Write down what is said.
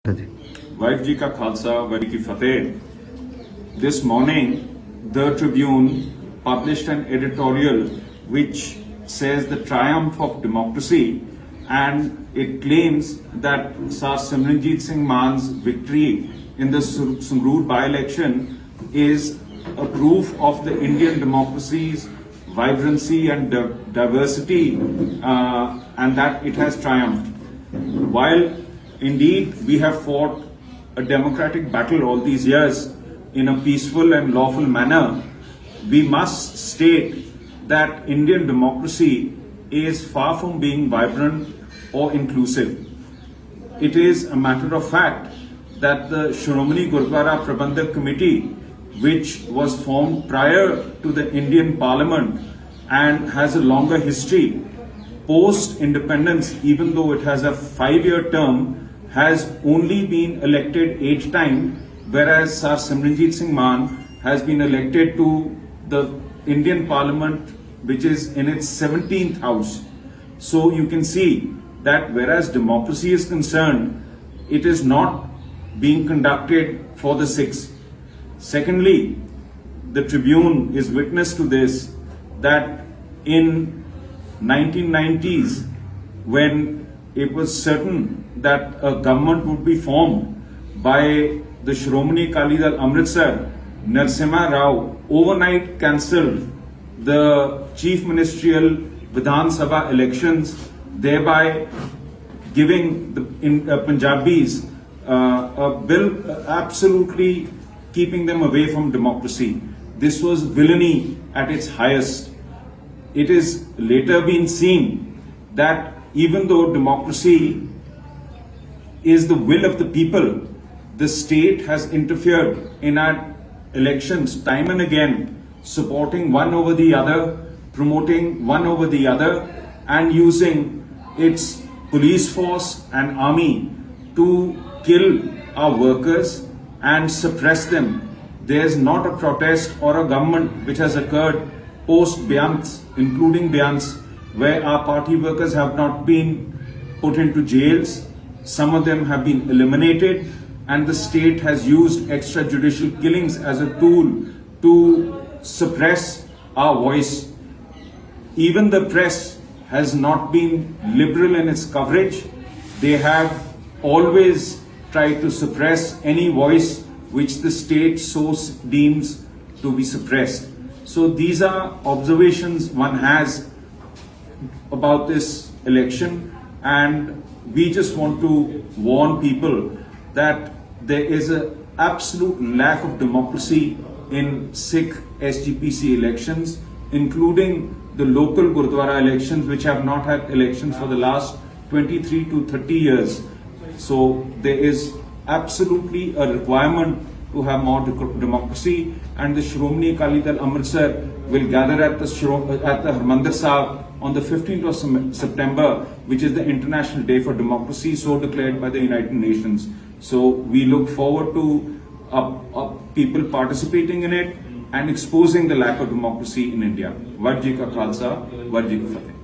Vaheguru Ji Ka Khalsa, Vaheguru Ki Fateh. This morning, the Tribune published an editorial which says the triumph of democracy, and it claims that Sir Simranjit Singh Man's victory in the Sangrur by-election is a proof of the Indian democracy's vibrancy and diversity, and that it has triumphed. While indeed we have fought a democratic battle all these years in a peaceful and lawful manner, we must state that Indian democracy is far from being vibrant or inclusive. It is a matter of fact that the Shiromani Gurudwara Prabandhak Committee, which was formed prior to the Indian Parliament and has a longer history, post-independence, even though it has a 5-year term, has only been elected 8 times, whereas Sir Simranjit Singh Man has been elected to the Indian Parliament, which is in its 17th house. So you can see that whereas democracy is concerned, it is not being conducted for the 6th. Secondly, the Tribune is witness to this, that in 1990s, when it was certain that a government would be formed by the Shiromani Akali Dal Amritsar, Narasimha Rao overnight cancelled the chief ministerial Vidhan Sabha elections, thereby giving the Punjabis a bill absolutely keeping them away from democracy. This was villainy at its highest. It is later been seen that even though democracy is the will of the people, the state has interfered in our elections time and again, supporting one over the other, promoting one over the other, and using its police force and army to kill our workers and suppress them. There's not a protest or a government which has occurred post-Beants, including Beants, where our party workers have not been put into jails. Some of them have been eliminated, and the state has used extrajudicial killings as a tool to suppress our voice. Even the press has not been liberal in its coverage. They have always tried to suppress any voice which the state so deems to be suppressed. So these are observations one has about this election, and we just want to warn people that there is an absolute lack of democracy in Sikh SGPC elections, including the local Gurudwara elections, which have not had elections for the last 23 to 30 years. So there is absolutely a requirement to have more democracy, and the Shiromani Akali Dal Amritsar will gather at the Harmandir Sahib on the 15th of September, which is the International Day for Democracy, so declared by the United Nations. So we look forward to people participating in it and exposing the lack of democracy in India. Vaheguru Ji Ka Khalsa, Vaheguru Ji Ki Fateh.